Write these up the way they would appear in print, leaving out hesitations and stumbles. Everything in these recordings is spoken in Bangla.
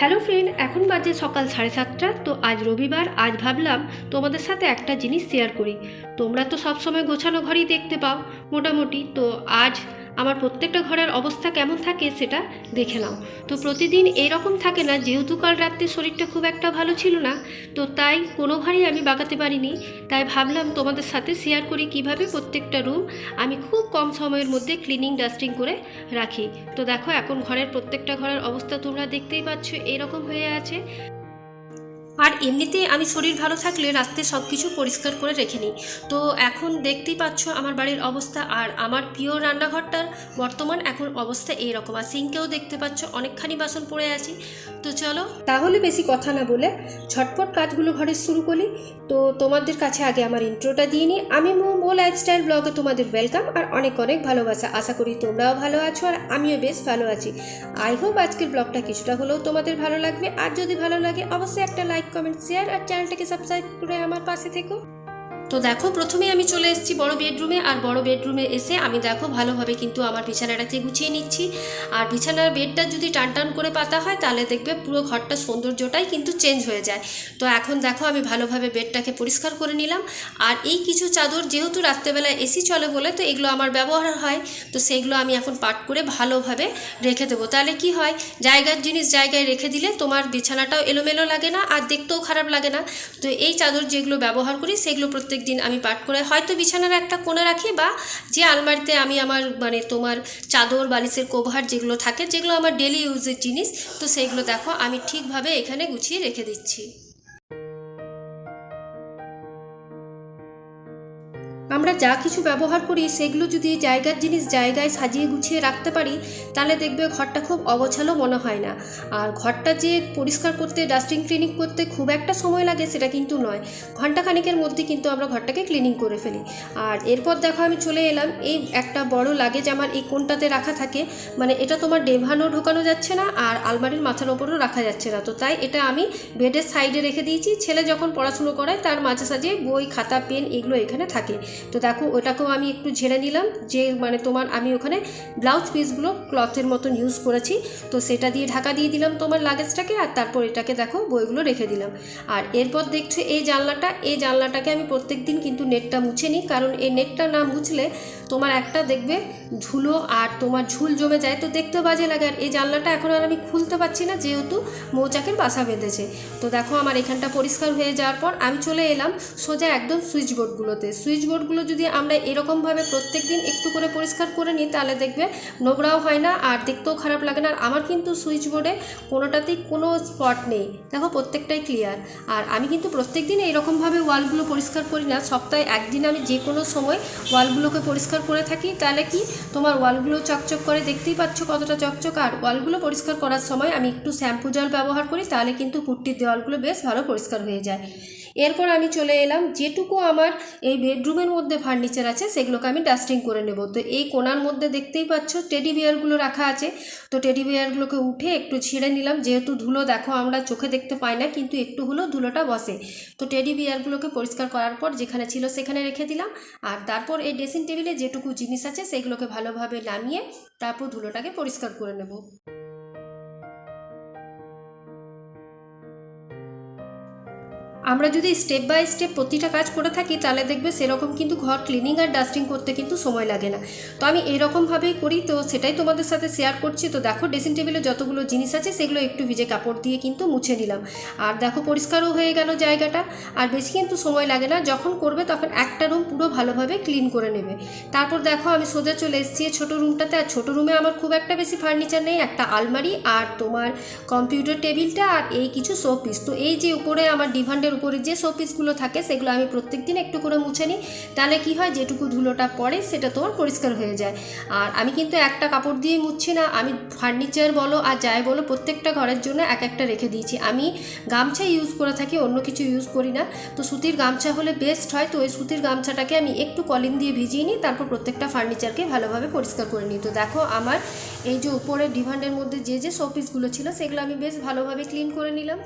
হ্যালো ফ্রেন্ড, এখন বাজে সকাল 7:30। তো আজ রবিবার। আজ ভাবলাম তোমাদের সাথে একটা জিনিস শেয়ার করি। তোমরা তো সবসময় গোছানো ঘরই দেখতে পাও মোটামুটি। তো আজ আমার প্রত্যেকটা ঘরের অবস্থা কেমন থাকে সেটা দেখে নাও। তো প্রতিদিন এরকম থাকে না, যেহেতু কাল রাত্রে শরীরটা খুব একটা ভালো ছিল না, তো তাই কোনো ঘরেই আমি বাগাতে পারিনি। তাই ভাবলাম তোমাদের সাথে শেয়ার করি কিভাবে প্রত্যেকটা রুম আমি খুব কম সময়ের মধ্যে ক্লিনিং ডাস্টিং করে রাখি। তো দেখো, এখন ঘরের প্রত্যেকটা ঘরের অবস্থা তোমরা দেখতেই পাচ্ছ, এরকম হয়ে আছে। আর এমনিতেই আমি শরীর ভালো থাকলে রাত্রে সব কিছু পরিষ্কার করে রেখে নিই। তো এখন দেখতেই পাচ্ছ আমার বাড়ির অবস্থা। আর আমার প্রিয় রান্নাঘরটার বর্তমান এখন অবস্থা এইরকম। আর সিঙ্কেও দেখতে পাচ্ছ অনেকখানি বাসন পড়ে আছি। তো চলো তাহলে বেশি কথা না বলে ঝটপট কাজগুলো ঘরে শুরু করি। তো তোমাদের কাছে আগে আমার ইন্ট্রোটা দিয়ে নিই। আমি মো লাইফস্টাইল ব্লগে তোমাদের ওয়েলকাম আর অনেক অনেক ভালোবাসা। আশা করি তোমরাও ভালো আছো আর আমিও বেশ ভালো আছি। আই হোপ আজকের ব্লগটা কিছুটা হলেও তোমাদের ভালো লাগবে। আর যদি ভালো লাগে অবশ্যই একটা লাইক, কমেন্ট, শেয়ার আর চ্যানেলটাকে সাবস্ক্রাইব করে আমার পাশে থেকো। তো দেখো, প্রথমে আমি চলে এসেছি বড় বেডরুমে। আর বড় বেডরুমে এসে আমি দেখো ভালোভাবে কিন্তু আমার বিছানাটাকে গুছিয়ে নিচ্ছি। আর বিছানার বেডটা যদি টান টান করে পাতা হয় তাহলে দেখবে পুরো ঘরটার সৌন্দর্যটাই কিন্তু চেঞ্জ হয়ে যায়। তো এখন দেখো আমি ভালোভাবে বেডটাকে পরিষ্কার করে নিলাম। আর এই কিছু চাদর, যেহেতু রাত্রেবেলায় এসি চলে বলে তো এগুলো আমার ব্যবহার হয়, তো সেইগুলো আমি এখন পাট করে ভালোভাবে রেখে দেবো। তাহলে কি হয়, জায়গার জিনিস জায়গায় রেখে দিলে তোমার বিছানাটাও এলোমেলো লাগে না আর দেখতেও খারাপ লাগে না। তো এই চাদর যেগুলো ব্যবহার করি সেগুলো প্রত্যেক দিন আমি পাট করে হয়তো বিছানার একটা কোণে রাখি, বা যে আলমারিতে আমি আমার তোমার চাদর, বালিশের কভার যেগুলো থাকে, যেগুলো আমার ডেলি ইউজের জিনিস, তো সেইগুলো দেখো আমি ঠিকভাবে এখানে গুছিয়ে রেখে দিচ্ছি। আমরা যা কিছু ব্যবহার করি সেগুলো যদি জায়গার জিনিস জায়গায় সাজিয়ে গুছিয়ে রাখতে পারি তাহলে দেখবে ঘরটা খুব অগোছালো মনে হয় না। আর ঘরটা যে পরিষ্কার করতে, ডাস্টিং ক্লিনিং করতে খুব একটা সময় লাগে সেটা কিন্তু নয়, ঘন্টাখানিকের মধ্যে কিন্তু আমরা ঘরটাকে ক্লিনিং করে ফেলি। আর এরপর দেখো আমি চলে এলাম, এই একটা বড় লাগেজ আমার এই কোণটাতে রাখা থাকে, এটা তোমার ডেভানো ঢোকানো যাচ্ছে না আর আলমারির মাথার ওপরও রাখা যাচ্ছে না। তো তাই এটা আমি বেডের সাইডে রেখে দিয়েছি। ছেলে যখন পড়াশুনো করে তার মাঝে সাঝে বই, খাতা, পেন এগুলো এখানে থাকে। তো দেখো ওটাকেও আমি একটু ঝেড়ে নিলাম, যে তোমার আমি ওখানে ব্লাউজ পিসগুলো ক্লথের মতন ইউজ করেছি, তো সেটা দিয়ে ঢাকা দিয়ে দিলাম তোমার লাগেজটাকে। আর তারপর এটাকে দেখো বইগুলো রেখে দিলাম। আর এরপর দেখছো এই জানলাটাকে আমি প্রত্যেক দিন কিন্তু নেটটা মুছে নিই, কারণ এই নেটটা না মুছলে তোমার একটা দেখবে ধুলো আর তোমার ঝুল জমে যায়, তো দেখতে বাজে লাগে। আর এই জানলাটা এখন আর আমি খুলতে পারছি না, যেহেতু মৌচাকের বাসা বেঁধেছে। তো দেখো আমার এখানটা পরিষ্কার হয়ে যাওয়ার পর আমি চলে এলাম সোজা একদম সুইচ বোর্ডগুলোতে। সুইচ বোর্ডগুলো যদি আমরা এরকমভাবে প্রত্যেক দিন একটু করে পরিষ্কার করে নিই তাহলে দেখবে নোংরাও হয় না আর দেখতেও খারাপ লাগে না। আর আমার কিন্তু সুইচ বোর্ডে কোনোটাতেই কোনো স্পট নেই, দেখো প্রত্যেকটাই ক্লিয়ার। আর আমি কিন্তু প্রত্যেক দিন এইরকমভাবে ওয়ালগুলো পরিষ্কার করি না, সপ্তাহে একদিন আমি যে কোনো সময় ওয়ালগুলোকে পরিষ্কার করে থাকি। তাহলে কি তোমার ওয়ালগুলো চকচক করে, দেখতেই পাচ্ছ কতটা চকচক। আর ওয়ালগুলো পরিষ্কার করার সময় আমি একটু শ্যাম্পু জল ব্যবহার করি, তাহলে কিন্তু পুট্টির দেওয়ালগুলো বেশ ভালো পরিষ্কার হয়ে যায়। এরপর আমি চলে এলাম, যেটুকু আমার এই বেডরুমের মধ্যে ফার্নিচার আছে সেগুলোকে আমি ডাস্টিং করে নেব। তো এই কোণার মধ্যে দেখতেই পাচ্ছ টেডি বিয়ারগুলো রাখা আছে, তো টেডি বিয়ারগুলোকে উঠে একটু ছিঁড়ে নিলাম, যেহেতু ধুলো দেখো আমরা চোখে দেখতে পাই না কিন্তু একটু হলেও ধুলোটা বসে। তো টেডি বিয়ারগুলোকে পরিষ্কার করার পর যেখানে ছিল সেখানে রেখে দিলাম। আর তারপর এই ড্রেসিং টেবিলে যেটুকু জিনিস আছে সেগুলোকে ভালোভাবে নামিয়ে তারপর ধুলোটাকে পরিষ্কার করে নেব। আমরা যদি স্টেপ বাই স্টেপ প্রতিটা কাজ করে থাকি তাহলে দেখবে সেরকম কিন্তু ঘর ক্লিনিং আর ডাস্টিং করতে কিন্তু সময় লাগে না। তো আমি এরকমভাবেই করি, তো সেটাই তোমাদের সাথে শেয়ার করছি। তো দেখো ড্রেসিং টেবিলে যতগুলো জিনিস আছে সেগুলো একটু ভিজে কাপড় দিয়ে কিন্তু মুছে নিলাম। আর দেখো পরিষ্কারও হয়ে গেল জায়গাটা। আর বেশি কিন্তু সময় লাগে না, যখন করবে তখন একটা রুম পুরো ভালোভাবে ক্লিন করে নেবে। তারপর দেখো আমি সোজা চলে এসেছি ছোটো রুমটাতে। আর ছোটো রুমে আমার খুব একটা বেশি ফার্নিচার নেই, একটা আলমারি আর তোমার কম্পিউটার টেবিলটা আর এই কিছু শোপিস। তো এই যে উপরে আমার ডিভান্ডের উপরে যে শোপিসগুলো থাকে সেগুলো আমি প্রত্যেক দিন একটু করে মুছে নিই, তাহলে কি হয় যেটুকু ধুলোটা পড়ে সেটা তোমার পরিষ্কার হয়ে যায়। আর আমি কিন্তু একটা কাপড় দিয়ে মুছছি না, আমি ফার্নিচার বলো আর যাই বলো প্রত্যেকটা ঘরের জন্য এক একটা রেখে দিয়েছি। আমি গামছা ইউজ করে থাকি, অন্য কিছু ইউজ করি না। তো সুতির গামছা হলে বেস্ট হয়, তো ওই সুতির গামছাটাকে আমি একটু কলিন দিয়ে ভিজিয়ে নিই, তারপর প্রত্যেকটা ফার্নিচারকে ভালোভাবে পরিষ্কার করে নিই। তো দেখো আমার এই যে উপরে ডিভান্ডের মধ্যে যে যে শোপিসগুলো ছিল সেগুলো আমি বেশ ভালোভাবে ক্লিন করে নিলাম।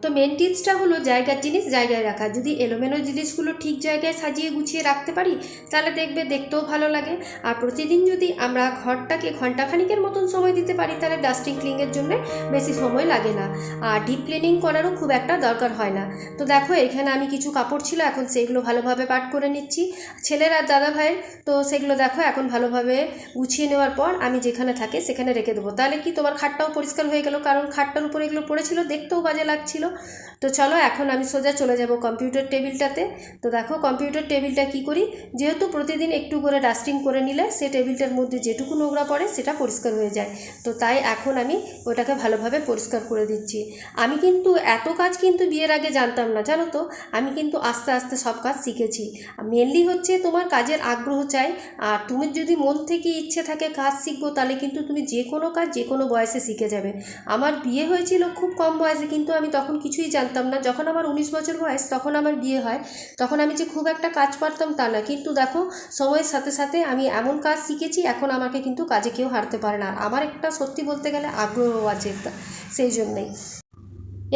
তো মেন টিপসটা হলো জায়গার জিনিস জায়গায় রাখা। যদি এলোমেলো জিনিসগুলো ঠিক জায়গায় সাজিয়ে গুছিয়ে রাখতে পারি তাহলে দেখবে দেখতেও ভালো লাগে। আর প্রতিদিন যদি আমরা ঘরটাকে ঘন্টাখানিকের মতন সময় দিতে পারি তাহলে ডাস্টিং ক্লিনের জন্য বেশি সময় লাগে না, আর ডিপ ক্লিনিং করারও খুব একটা দরকার হয় না। তো দেখো এখানে আমি কিছু কাপড় ছিল, এখন সেগুলো ভালোভাবে পাট করে নিচ্ছি, ছেলের আর দাদা ভাইয়ের। তো সেগুলো দেখো এখন ভালোভাবে গুছিয়ে নেওয়ার পর আমি যেখানে থাকে সেখানে রেখে দেবো। তাহলে কি তোমার খাটটাও পরিষ্কার হয়ে গেল, কারণ খাটটার উপরে এগুলো পড়েছিল, দেখতেও বাজে লাগছিল। তো চলো এখন আমি সোজা চলে যাব কম্পিউটার টেবিলটাতে। তো দেখো কম্পিউটার টেবিলটা কি করি, যেহেতু প্রতিদিন একটু করে ডাস্টিং করে নিলে সে টেবিলটার মধ্যে যেটুকু নোংরা পড়ে সেটা পরিষ্কার হয়ে যায়। তো তাই এখন আমি ওটাকে ভালোভাবে পরিষ্কার করে দিচ্ছি। আমি কিন্তু এত কাজ কিন্তু বিয়ের আগে জানতাম না, জানো তো। আমি কিন্তু আস্তে আস্তে সব কাজ শিখেছি। মেনলি হচ্ছে তোমার কাজের আগ্রহ চাই, আর তুমি যদি মন থেকে ইচ্ছে থাকে কাজ শিখবো তাহলে কিন্তু তুমি যে কোনো কাজ যে কোনো বয়সে শিখে যাবে। আমার বিয়ে হয়েছিল খুব কম বয়সে, কিন্তু আমি তখন কিছুই জানতাম না। যখন আমার 19 বছর বয়স তখন আমার বিয়ে হয়। তখন আমি যে খুব একটা কাজ পারতাম তা না, কিন্তু দেখো সময়ের সাথে সাথে আমি এমন কাজ শিখেছি এখন আমাকে কিন্তু কাজে কেউ হারতে পারে না। আমার একটা সত্যি বলতে গেলে আগ্রহ আছে সেই জন্যই।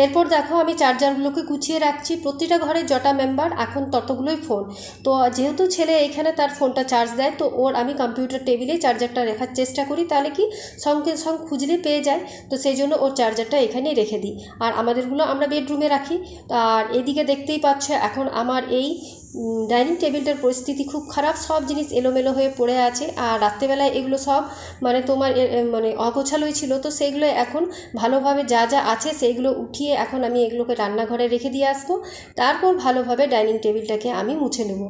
এরপর দেখো আমি চার্জারগুলোকে গুছিয়ে রাখছি। প্রতিটা ঘরে যটা মেম্বার এখন ততগুলোই ফোন। তো যেহেতু ছেলে এখানে তার ফোনটা চার্জ দেয়, তো ওর আমি কম্পিউটার টেবিলে চার্জারটা রাখার চেষ্টা করি, তাহলে কি সঙ্গে সঙ্গে খুঁজলে পেয়ে যায়। তো সেই জন্য ওর চার্জারটা এখানেই রেখে দিই, আর আমাদেরগুলো আমরা বেডরুমে রাখি। আর এদিকে দেখতেই পাচ্ছ এখন আমার এই ডাইনিং টেবিলটার পরিস্থিতি খুব খারাপ, সব জিনিস এলোমেলো হয়ে পড়ে আছে। আর রাত্রেবেলায় এগুলো সব মানে তোমার মানে অগোছালোই ছিল, তো সেগুলো এখন ভালোভাবে যা যা আছে সেইগুলো উঠিয়ে এখন আমি এগুলোকে রান্নাঘরে রেখে দিয়ে আসবো। তারপর ভালোভাবে ডাইনিং টেবিলটাকে আমি মুছে নেব।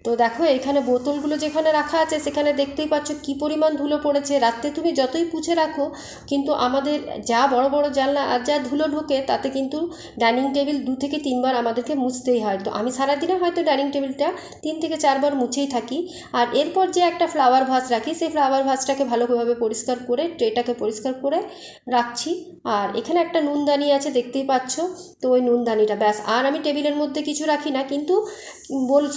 তো দেখো এখানে বোতলগুলো যেখানে রাখা আছে সেখানে দেখতেই পাচ্ছ কী পরিমাণ ধুলো পড়েছে। রাত্রে তুমি যতই পুছে রাখো কিন্তু আমাদের যা বড় বড় জানলা আর যা ধুলো ঢোকে তাতে কিন্তু ডাইনিং টেবিল 2 থেকে 3 বার আমাদেরকে মুছতেই হয়। তো আমি সারাদিনে হয়তো ডাইনিং টেবিলটা 3 থেকে 4 বার মুছেই থাকি। আর এরপর যে একটা ফ্লাওয়ার ভাস রাখি, সেই ফ্লাওয়ার ভাসটাকে ভালোভাবে পরিষ্কার করে ট্রেটাকে পরিষ্কার করে রাখছি। আর এখানে একটা নুনদানি আছে দেখতেই পাচ্ছ, তো ওই নুনদানিটা ব্যাস। আর আমি টেবিলের মধ্যে কিছু রাখি না, কিন্তু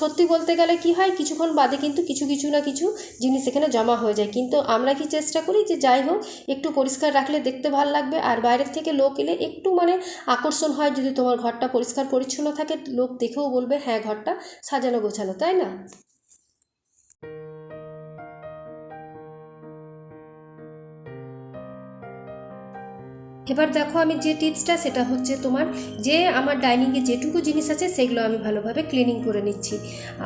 সত্যি বলতে গেলে কি হয় কিছুক্ষণ বাদে কিন্তু কিছু না কিছু জিনিস এখানে জমা হয়ে যায়। কিন্তু আমরা কি চেষ্টা করি যে যাই হোক একটু পরিষ্কার রাখলে দেখতে ভালো লাগবে, আর বাইরের থেকে লোক এলে একটু মানে আকর্ষণ হয়। যদি তোমার ঘরটা পরিষ্কার পরিচ্ছন্ন থাকে লোক দেখেও বলবে হ্যাঁ ঘরটা সাজানো গোছানো, তাই না? এবার দেখো আমি যে টিপসটা সেটা হচ্ছে তোমার যে আমার ডাইনিংয়ে যেটুকু জিনিস আছে সেগুলো আমি ভালোভাবে ক্লিনিং করে নিচ্ছি।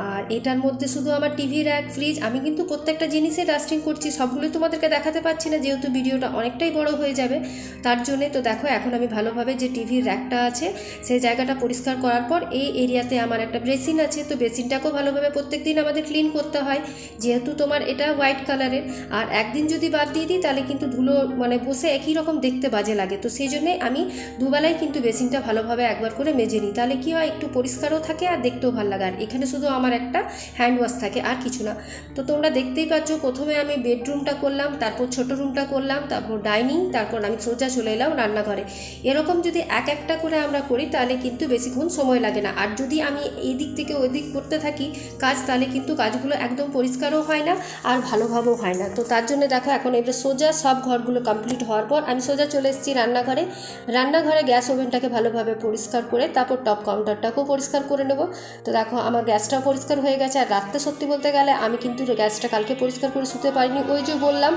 আর এটার মধ্যে শুধু আমার টিভি র্যাক, ফ্রিজ, আমি কিন্তু প্রত্যেকটা জিনিসে ডাস্টিং করছি। সবগুলোই তোমাদেরকে দেখাতে পারছি না যেহেতু ভিডিওটা অনেকটাই বড় হয়ে যাবে তার জন্যে। তো দেখো এখন আমি ভালোভাবে যে টিভির র্যাকটা আছে সেই জায়গাটা পরিষ্কার করার পর এই এরিয়াতে আমার একটা বেসিন আছে, তো বেসিনটাকেও ভালোভাবে প্রত্যেক দিন আমাদের ক্লিন করতে হয়, যেহেতু তোমার এটা হোয়াইট কালারের। আর একদিন যদি বাদ দিয়ে দিই তাহলে কিন্তু ধুলো মানে বসে একই রকম দেখতে বাজে লাগে। তো সেই জন্যে আমি দুবেলায় কিন্তু বেসিনটা ভালোভাবে একবার করে মেজে নিই, তাহলে কি হয় একটু পরিষ্কারও থাকে আর দেখতেও ভালো লাগে। আর এখানে শুধু আমার একটা হ্যান্ড ওয়াশ থাকে আর কিছু না। তো তোমরা দেখতেই পাচ্ছ প্রথমে আমি বেডরুমটা করলাম, তারপর ছোটো রুমটা করলাম, তারপর ডাইনিং, তারপর আমি সোজা চলে এলাম রান্নাঘরে। এরকম যদি এক একটা করে আমরা করি তাহলে কিন্তু বেশিক্ষণ সময় লাগে না। আর যদি আমি এই দিক থেকে ওই দিক করতে থাকি কাজ তাহলে কিন্তু কাজগুলো একদম পরিষ্কারও হয় না আর ভালোভাবেও হয় না। তো তার জন্য দেখো এখন এবার সোজা সব ঘরগুলো কমপ্লিট হওয়ার পর আমি সোজা চলে এসেছি রান্নাঘরে গ্যাস ওভেনটাকে ভালোভাবে পরিষ্কার করে তারপর টপ কাউন্টারটাকেও পরিষ্কার করে নেব। তো দেখো আমার গ্যাসটাও পরিষ্কার হয়ে গেছে। আর রাত্রে সত্যি বলতে গেলে আমি কিন্তু গ্যাসটা কালকে পরিষ্কার করে শুতে পারিনি, ওই যে বললাম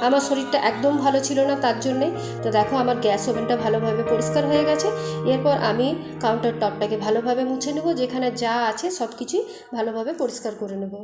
আমার শরীরটা একদম ভালো ছিল না তার জন্যে। তো দেখো আমার গ্যাস ওভেনটা ভালোভাবে পরিষ্কার হয়ে গেছে। এরপর আমি কাউন্টার টপটাকে ভালোভাবে মুছে নেব, যেখানে যা আছে সব কিছুই ভালোভাবে পরিষ্কার করে নেব।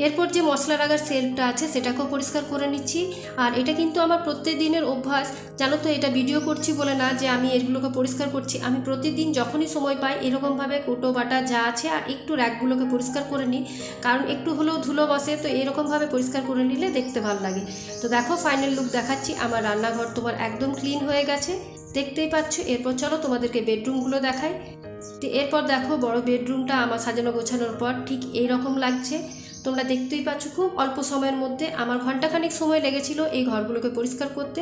এরপর যে মশলা রাখার সেলফটা আছে সেটাকেও পরিষ্কার করে নিচ্ছি। আর এটা কিন্তু আমার প্রত্যেক দিনের অভ্যাস, জানো তো। এটা ভিডিও করছি বলে না যে আমি এগুলোকে পরিষ্কার করছি, আমি প্রতিদিন যখনই সময় পাই এরকমভাবে কোটো বাটা যা আছে আর একটু র্যাকগুলোকে পরিষ্কার করে নিই, কারণ একটু হলেও ধুলো বসে, তো এরকমভাবে পরিষ্কার করে নিলে দেখতে ভালো লাগে। তো দেখো ফাইনাল লুক দেখাচ্ছি, আমার রান্নাঘর তোমার একদম ক্লিন হয়ে গেছে, দেখতেই পাচ্ছ। এরপর চলো তোমাদেরকে বেডরুমগুলো দেখাই। তো এরপর দেখো বড় বেডরুমটা আমার সাজানো গোছানোর পর ঠিক এইরকম লাগছে। তোমরা দেখতেই পাচ্ছ খুব অল্প সময়ের মধ্যে আমার ঘন্টাখানেক সময় লেগেছিল এই ঘরগুলোকে পরিষ্কার করতে।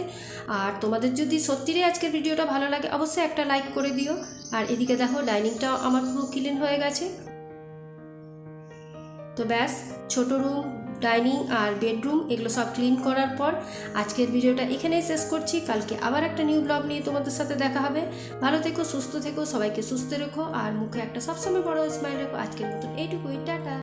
আর তোমাদের যদি সত্যিই আজকের ভিডিওটা ভালো লাগে অবশ্যই একটা লাইক করে দিও। আর এদিকে দেখো ডাইনিংটাও আমার পুরো ক্লিন হয়ে গেছে। তো ব্যাস ছোটো রুম, ডাইনিং আর বেডরুম এগুলো সব ক্লিন করার পর আজকের ভিডিওটা এখানেই শেষ করছি। কালকে আবার একটা নিউ ব্লগ নিয়ে তোমাদের সাথে দেখা হবে। ভালো থেকো, সুস্থ থেকো, সবাইকে সুস্থ রেখো আর মুখে একটা সবসময় বড় স্মাইল রেখো। আজকের মতন এইটুকুই, টাটা।